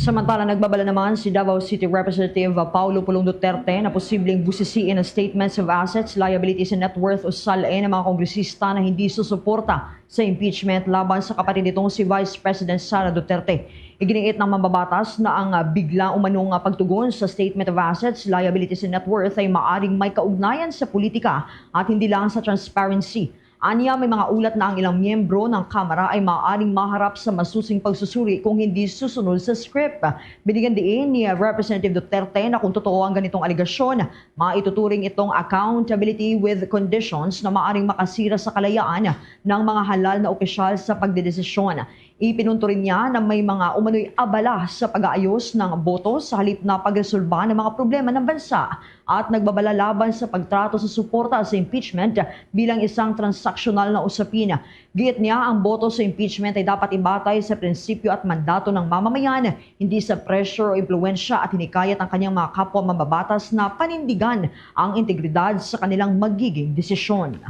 Samantala, nagbabala naman si Davao City Representative Paulo Pulong Duterte na posibleng busisiin ang statements of assets, liabilities and net worth o SALE ng mga kongresista na hindi susuporta sa impeachment laban sa kapatid nitong si Vice President Sara Duterte. Iginiit ng mambabatas na ang bigla umanong pagtugon sa statement of assets, liabilities and net worth ay maaring may kaugnayan sa politika at hindi lang sa transparency. Aniya, may mga ulat na ang ilang miyembro ng Kamara ay maaaring maharap sa masusing pagsusuri kung hindi susunod sa script. Binigyan din ni Representative Duterte na kung totoo ang ganitong aligasyon, maituturing itong accountability with conditions na maaaring makasira sa kalayaan ng mga halal na opisyal sa pagdedesisyon. Ipinunto rin niya na may mga umano'y abala sa pag-aayos ng boto sa halip na pagresolba ng mga problema ng bansa at nagbabala laban sa pagtrato sa suporta sa impeachment bilang isang transaksyonal na usapin. Giit niya ang boto sa impeachment ay dapat ibatay sa prinsipyo at mandato ng mamamayan, hindi sa pressure o impluensya, at hinikayat ang kanyang mga kapwa mambabatas na panindigan ang integridad sa kanilang magiging desisyon.